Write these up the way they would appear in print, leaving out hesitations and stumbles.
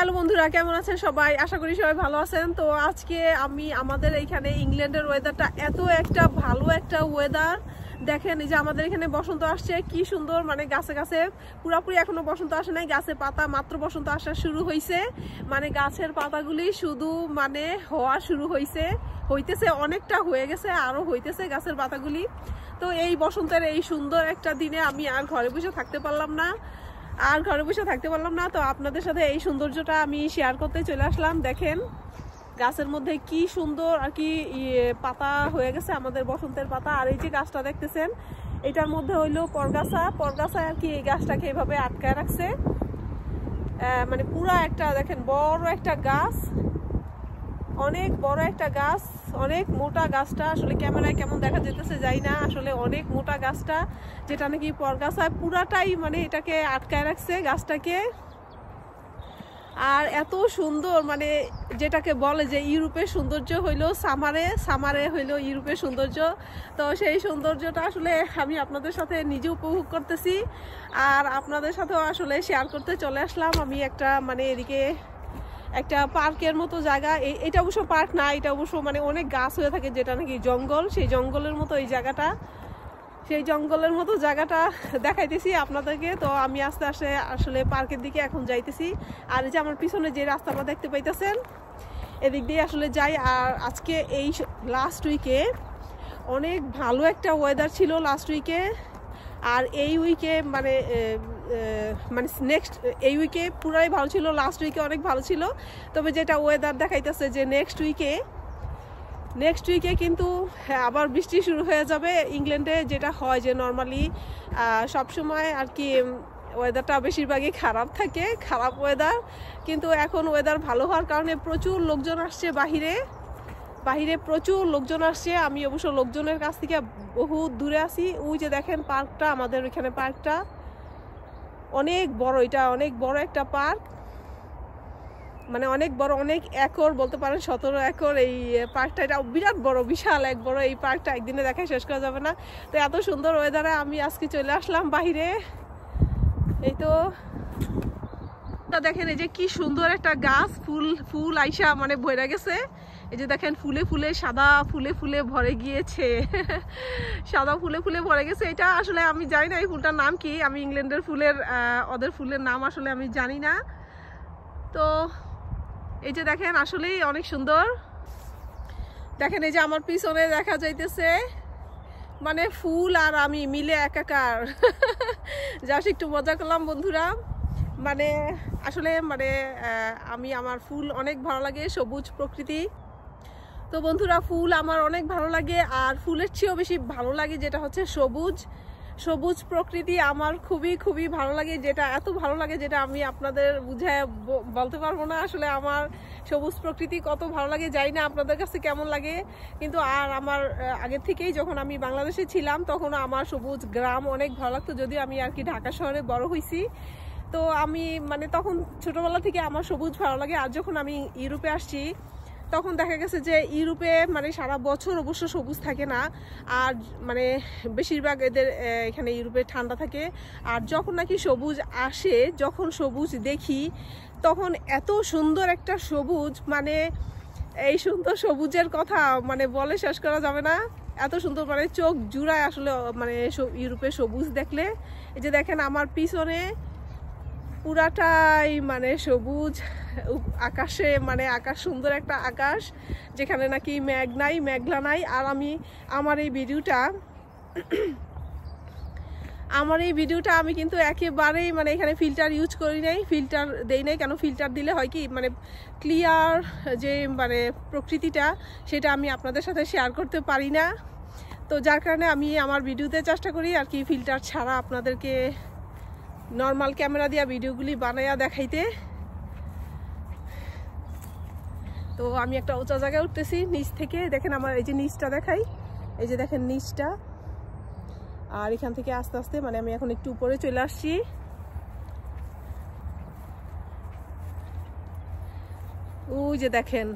Hello বন্ধুরা, কেমন আছেন সবাই? আশা করি সবাই ভালো আছেন। তো আজকে আমি আমাদের এখানে ইংল্যান্ডের ওয়েদারটা এত একটা ভালো একটা ওয়েদার। দেখেন এই যে আমাদের এখানে বসন্ত আসছে, কি সুন্দর। মানে গাছে গাছে পুরোপুরি এখনো বসন্ত আসে নাই, গাছে পাতা মাত্র বসন্ত আসা শুরু হয়েছে। মানে গাছের পাতাগুলি শুধু মানে হওয়া শুরু হইতেছে, অনেকটা হয়ে গেছে, আরো হইতেছে গাছের পাতাগুলি। তো এই বসন্তের এই সুন্দর একটা দিনে আমি আর ঘরে বসে থাকতে পারলাম না। তো আপনাদের সাথে এই সৌন্দর্যটা আমি শেয়ার করতে চলে আসলাম। দেখেন গাছের মধ্যে কি সুন্দর আর কি পাতা হয়ে গেছে, আমাদের বসন্তের পাতা। আর এই যে গাছটা দেখতেছেন, এটার মধ্যে হইলো পরগাছা আর কি এই গাছটাকে এভাবে আটকায় রাখছে। মানে পুরা একটা দেখেন বড় একটা গাছ, অনেক বড় একটা গাছ, অনেক মোটা গাছটা। আসলে ক্যামেরায় কেমন দেখা যেতেছে যাই না, আসলে অনেক মোটা গাছটা, যেটা নাকি পরগাছায় পুরাটাই মানে এটাকে আটকায় রাখছে গাছটাকে। আর এত সুন্দর, মানে যেটাকে বলে যে ইউরোপের সৌন্দর্য হইলো সামারে হইলো ইউরোপের সৌন্দর্য। তো সেই সৌন্দর্যটা আসলে আমি আপনাদের সাথে নিজে উপভোগ করতেছি, আর আপনাদের সাথেও আসলে শেয়ার করতে চলে আসলাম। আমি একটা মানে এদিকে একটা পার্কের মতো জায়গা, এটা অবশ্য পার্ক না, এটা অবশ্য মানে অনেক গাছ হয়ে থাকে, যেটা নাকি জঙ্গল, সেই জঙ্গলের মতো এই জায়গাটা, সেই জঙ্গলের মতো জায়গাটা দেখাইতেছি আপনাদেরকে। তো আমি আস্তে আস্তে আসলে পার্কের দিকে এখন যাইতেছি। আর এই যে আমার পিছনে যে রাস্তাটা দেখতে পাইতেছেন, এদিক দিয়ে আসলে যাই। আর আজকে এই লাস্ট উইকে অনেক ভালো একটা ওয়েদার ছিল লাস্ট উইকে, আর এই উইকে মানে নেক্সট এই উইকে পুরাই ভালো ছিল, লাস্ট উইকে অনেক ভালো ছিল। তবে যেটা ওয়েদার দেখাইতেছে যে নেক্সট উইকে কিন্তু আবার বৃষ্টি শুরু হয়ে যাবে ইংল্যান্ডে। যেটা হয় যে নর্মালি সবসময় আর কি ওয়েদারটা বেশিরভাগই খারাপ থাকে, খারাপ ওয়েদার। কিন্তু এখন ওয়েদার ভালো হওয়ার কারণে প্রচুর লোকজন আসছে, বাহিরে প্রচুর লোকজন আসছে। আমি অবশ্য লোকজনের কাছ থেকে বহু দূরে আছি। ওই যে দেখেন পার্কটা, আমাদের ওইখানে পার্কটা অনেক বড়, এটা অনেক বড় একটা পার্ক, মানে অনেক বড়, অনেক একর বলতে পারেন, 17 একর এই পার্কটা। এটা বিরাট বড়, বিশাল এক বড় এই পার্কটা, একদিনে দেখায় শেষ করা যাবে না। তো এত সুন্দর ওয়েদারে আমি আজকে চলে আসলাম বাহিরে। এই তো দেখেন এই যে কি সুন্দর একটা গাছ, ফুল আইসা মানে ভরে গেছে। এই যে দেখেন সাদা ফুলে ভরে গিয়েছে সাদা ফুলে ভরে গেছে। এটা আসলে আমি জানি না এই ফুলটার নাম কি, আমি ইংল্যান্ডের ওদের ফুলের নাম আসলে আমি জানি না। তো এই যে দেখেন আসলেই অনেক সুন্দর। দেখেন এই যে আমার পিছনে দেখা যাইতেছে মানে ফুল আর আমি মিলে একাকার জাস্ট একটু মজা করলাম বন্ধুরা। মানে আসলে মানে আমার ফুল অনেক ভালো লাগে, সবুজ প্রকৃতি। তো বন্ধুরা ফুল আমার অনেক ভালো লাগে, আর ফুলের চেয়েও বেশি ভালো লাগে যেটা হচ্ছে সবুজ প্রকৃতি আমার খুবই ভালো লাগে। যেটা এত ভালো লাগে যেটা আমি আপনাদের বুঝায় বলতে পারবো না। আসলে আমার সবুজ প্রকৃতি কত ভালো লাগে জানি না আপনাদের কাছে কেমন লাগে, কিন্তু আর আমার আগের থেকেই যখন আমি বাংলাদেশে ছিলাম তখন আমার সবুজ গ্রাম অনেক ভালো লাগতো। যদিও আমি আর কি ঢাকা শহরে বড় হয়েছি, তো আমি মানে তখন ছোটবেলা থেকে আমার সবুজ ভালো লাগে। আর যখন আমি ইউরোপে আসছি তখন দেখা গেছে যে ইউরোপে মানে সারা বছর অবশ্য সবুজ থাকে না, আর মানে বেশিরভাগ এদের এখানে ইউরোপে ঠান্ডা থাকে। আর যখন নাকি সবুজ আসে, যখন সবুজ দেখি তখন এত সুন্দর একটা সবুজ, মানে এই সুন্দর সবুজের কথা মানে বলে শেষ করা যাবে না। এত সুন্দর, মানে চোখ জুড়ায় আসলে মানে ইউরোপে সবুজ দেখলে। এই যে দেখেন আমার পিছনে পুরাটাই মানে সবুজ, আকাশে মানে আকাশ, সুন্দর একটা আকাশ যেখানে নাকি মেঘলা নাই। আর আমি আমার এই ভিডিওটা আমি কিন্তু একেবারেই মানে এখানে ফিল্টার ইউজ করি নাই, ফিল্টার দেই নাই। কেন ফিল্টার দিলে হয় কি মানে ক্লিয়ার যে মানে প্রকৃতিটা সেটা আমি আপনাদের সাথে শেয়ার করতে পারি না। তো যার কারণে আমি আমার ভিডিওতে চেষ্টা করি আর কি ফিল্টার ছাড়া আপনাদেরকে নর্মাল ক্যামেরা দিয়া ভিডিওগুলি বানাইয়া দেখাইতে। তো আমি একটা উঁচা জায়গায় উঠতেছি নিচ থেকে, দেখেন আমার এই যে নিচটা দেখাই, এই যে দেখেন নিচটা। আর এখান থেকে আস্তে আস্তে মানে আমি এখন একটু উপরে চলে আসছি। ওই যে দেখেন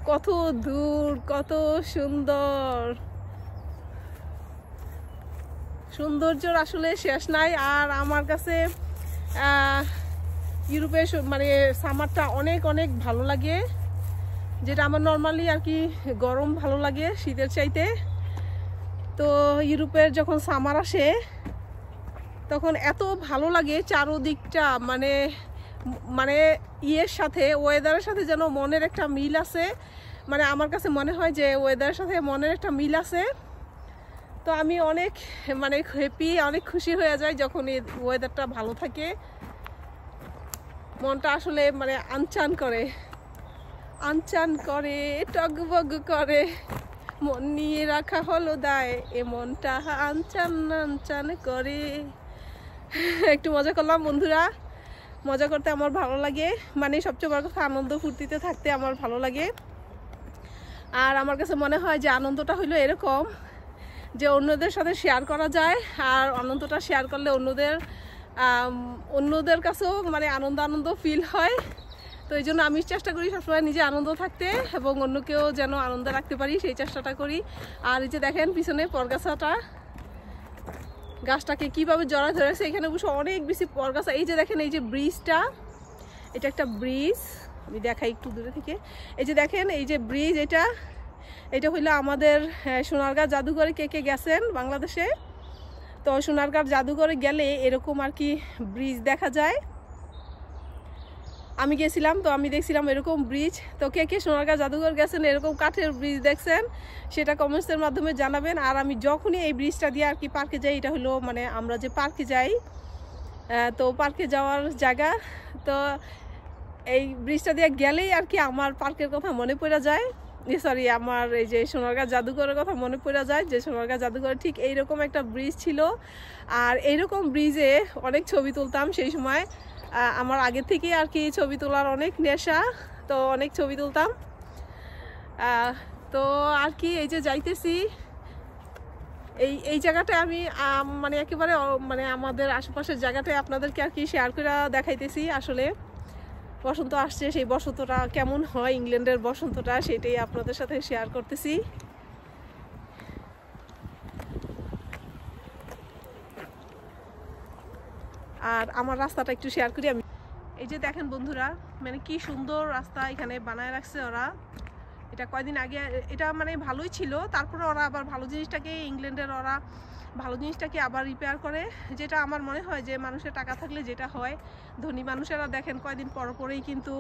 কত দূর, কত সুন্দর, সৌন্দর্যের আসলে শেষ নাই। আর আমার কাছে ইউরোপের মানে সামারটা অনেক অনেক ভালো লাগে, যেটা আমার নর্মালি আর কি গরম ভালো লাগে শীতের চাইতে। তো ইউরোপের যখন সামার আসে তখন এত ভালো লাগে চারোদিকটা, মানে মানে ইয়ের সাথে ওয়েদারের সাথে যেন মনের একটা মিল আছে। মানে আমার কাছে মনে হয় যে ওয়েদারের সাথে মনের একটা মিল আছে। তো আমি অনেক মানে হ্যাপি, অনেক খুশি হয়ে যায় যখন এই ওয়েদারটা ভালো থাকে। মনটা আসলে মানে আনচান করে, টগবগ করে, মন নিয়ে রাখা হলো দায়, এ মনটা আনচান করে। একটু মজা করলাম বন্ধুরা, মজা করতে আমার ভালো লাগে। মানে সবচেয়ে বড় কথা আনন্দ ফুর্তিতে থাকতে আমার ভালো লাগে। আর আমার কাছে মনে হয় যে আনন্দটা হইলো এরকম যে অন্যদের সাথে শেয়ার করা যায়, আর আনন্দটা শেয়ার করলে অন্যদের কাছেও মানে আনন্দ ফিল হয়। তো এই জন্য আমি চেষ্টা করি সবসময় নিজে আনন্দ থাকতে এবং অন্যকেও যেন আনন্দ রাখতে পারি, সেই চেষ্টাটা করি। আর এই যে দেখেন পিছনে পরগাছাটা, গাছটাকে কিভাবে জড়া ধরেছে, এখানে অবশ্য অনেক বেশি পরগাছা। এই যে দেখেন এই যে ব্রিজটা, এটা একটা ব্রিজ, আমি দেখাই একটু দূরে থেকে। এই যে দেখেন এই যে ব্রিজ, এটা হইলো আমাদের সোনারগাঁ জাদুঘরে কে গেছেন বাংলাদেশে, তো সোনারগাঁ জাদুঘরে গেলে এরকম আর কি ব্রিজ দেখা যায়। আমি গেছিলাম, তো আমি দেখছিলাম এরকম ব্রিজ। তো কে সোনারগাঁ জাদুঘর গেছেন, এরকম কাঠের ব্রিজ দেখছেন, সেটা কমেন্টসের মাধ্যমে জানাবেন। আর আমি যখনই এই ব্রিজটা দিয়ে আর কি পার্কে যাই, এটা হলো মানে আমরা যে পার্কে যাই, তো পার্কে যাওয়ার জায়গা, তো এই ব্রিজটা দিয়ে গেলেই আর কি আমার পার্কের কথা মনে পড়ে যায়, সরি আমার এই যে সোনারগাঁ জাদুঘরের কথা মনে পড়ে যায়, যে সোনারগাঁ জাদুঘরে ঠিক এইরকম একটা ব্রিজ ছিল। আর এইরকম ব্রিজে অনেক ছবি তুলতাম সেই সময়, আমার আগে থেকে আর কি ছবি তোলার অনেক নেশা, তো অনেক ছবি তুলতাম। তো আর কি এই যে যাইতেছি এই জায়গাটায় আমি মানে একেবারে মানে আমাদের আশেপাশের জায়গাটায় আপনাদেরকে আর কি শেয়ার করে দেখাইতেছি। আসলে বসন্ত আসছে, সেই বসন্তটা কেমন হয়, ইংল্যান্ডের বসন্তটা, সেটাই আপনাদের সাথে শেয়ার করতেছি। আর আমার রাস্তাটা একটু শেয়ার করি আমি। এই যে দেখেন বন্ধুরা, মানে কি সুন্দর রাস্তা এখানে বানায় রাখছে ওরা। এটা কয়দিন আগে এটা মানে ভালোই ছিল, তারপরে ওরা আবার ভালো জিনিসটাকে, ইংল্যান্ডের ওরা ভালো জিনিসটাকে আবার রিপেয়ার করে। যেটা আমার মনে হয় যে মানুষের টাকা থাকলে যেটা হয়, ধনী মানুষেরা দেখেন কয়দিন পরেই কিন্তু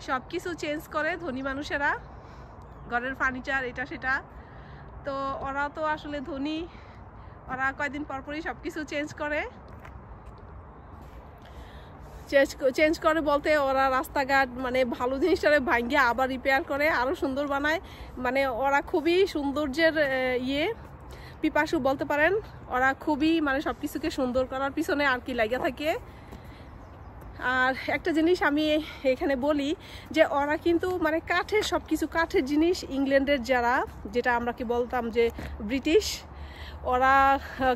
সব কিছু চেঞ্জ করে, ধনী মানুষেরা ঘরের ফার্নিচার এটা সেটা। তো ওরা তো আসলে ধনী, ওরা কয়দিন পরই সব কিছু চেঞ্জ করে বলতে ওরা রাস্তাঘাট মানে ভালো জিনিসটারে ভাঙ্গিয়ে আবার রিপেয়ার করে, আরও সুন্দর বানায়। মানে ওরা খুবই সৌন্দর্যের পিপাসু বলতে পারেন। ওরা খুবই মানে সব কিছুকে সুন্দর করার পিছনে আর কি লাগিয়ে থাকে। আর একটা জিনিস আমি এখানে বলি যে ওরা কিন্তু মানে কাঠের সব কিছু, কাঠের জিনিস ইংল্যান্ডের যারা, যেটা আমরা কি বলতাম যে ব্রিটিশ, ওরা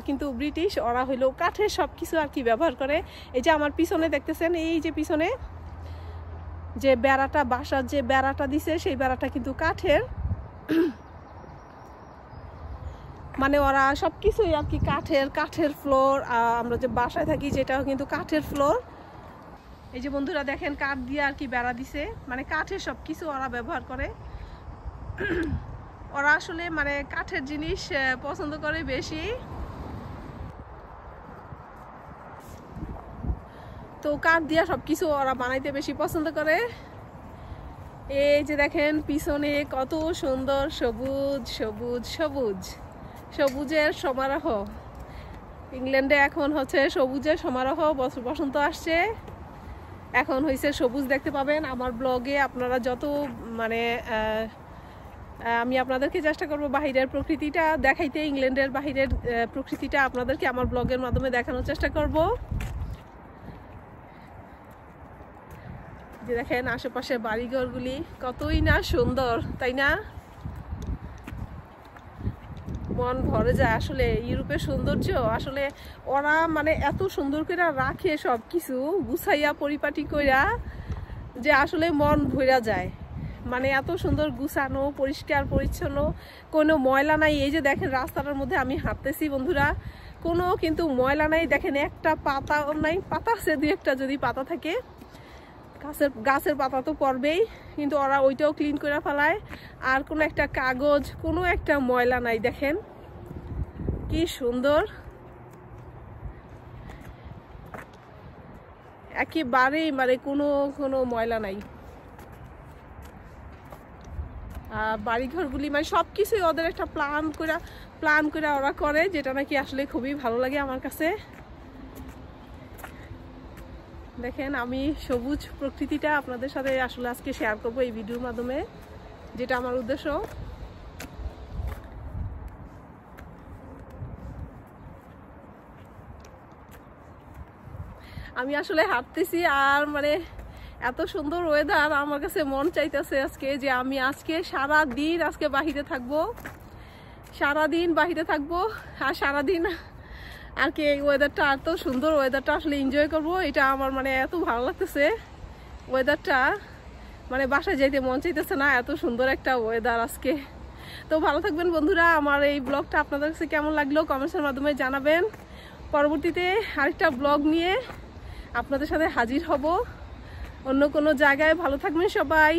কিন্তু ব্রিটিশ, ওরা হইলো কাঠের সব কিছু আর কি ব্যবহার করে। এই যে আমার পিছনে দেখতেছেন, এই যে পিছনে যে বেড়াটা, বাসার যে বেড়াটা দিছে, সেই বেড়াটা কিন্তু কাঠের। মানে ওরা সব কিছুই আর কি কাঠের ফ্লোর। আমরা যে বাসায় থাকি যেটাও কিন্তু কাঠের ফ্লোর। এই যে বন্ধুরা দেখেন কাঠ দিয়ে আর কি বেড়া দিছে, মানে কাঠের সব কিছু ওরা ব্যবহার করে। ওরা আসলে মানে কাঠের জিনিস পছন্দ করে বেশি। তো কাঠ দিয়ে সব কিছু ওরা বানাইতে বেশি পছন্দ করে। এই যে দেখেন পিছনে কত সুন্দর সবুজের সমারোহ। ইংল্যান্ডে এখন হচ্ছে সবুজের সমারোহ, বসন্ত আসছে, এখন হয়েছে সবুজ দেখতে পাবেন আমার ব্লগে। আপনারা যত মানে আমি আপনাদেরকে চেষ্টা করব বাহিরের প্রকৃতিটা দেখাইতে, ইংল্যান্ডের বাহিরের প্রকৃতিটা আপনাদেরকে আমার ব্লগের মাধ্যমে দেখানোর চেষ্টা করব। যে দেখেন আশেপাশে বাড়িঘরগুলি কতই না সুন্দর, তাই না? মন ভরে যায় আসলে। ইউরোপের সৌন্দর্য আসলে ওরা মানে এত সুন্দর করে রাখে সব কিছু গুছাইয়া পরিপাটি কইরা, যে আসলে মন ভরে যায়। মানে এত সুন্দর গুছানো, পরিষ্কার পরিচ্ছন্ন, কোনো ময়লা নাই। এই যে দেখেন রাস্তাটার মধ্যে আমি হাঁটতেছি বন্ধুরা, কোনো কিন্তু ময়লা নাই। দেখেন একটা পাতাও নাই, পাতা আছে দুই একটা, যদি পাতা থাকে গাছের পাতা তো পড়বেই, কিন্তু ওরা ওইটাও ক্লিন করে ফেলায়। আর কোনো একটা কাগজ, কোনো একটা ময়লা নাই। দেখেন কি সুন্দর, একেবারেই মানে কোনো ময়লা নাই। বাড়িঘরগুলি মানে সবকিছুই ওদের একটা প্ল্যান করে ওরা করে, যেটা নাকি আসলে খুবই ভালো লাগে আমার কাছে। দেখেন আমি সবুজ প্রকৃতিটা আপনাদের সাথে আসলে আজকে শেয়ার করবো এই ভিডিওর মাধ্যমে, যেটা আমার উদ্দেশ্য। আমি আসলে হাঁটতেছি আর মানে এত সুন্দর ওয়েদার, আমার কাছে মন চাইতেছে আজকে যে আমি আজকে সারাদিন আজকে বাহিরে থাকবো, সারাদিন বাহিরে থাকবো আর সারাদিন আর কি এই ওয়েদারটা, এত সুন্দর ওয়েদারটা আসলে এনজয় করবো। এটা আমার মানে এত ভালো লাগতেছে ওয়েদারটা, মানে বাসায় যাইতে মন চাইতেছে না, এত সুন্দর একটা ওয়েদার আজকে। তো ভালো থাকবেন বন্ধুরা, আমার এই ব্লগটা আপনাদের কাছে কেমন লাগলো কমেন্টসের মাধ্যমে জানাবেন। পরবর্তীতে আরেকটা ব্লগ নিয়ে আপনাদের সাথে হাজির হব অন্য কোনো জায়গায়। ভালো থাকবেন সবাই।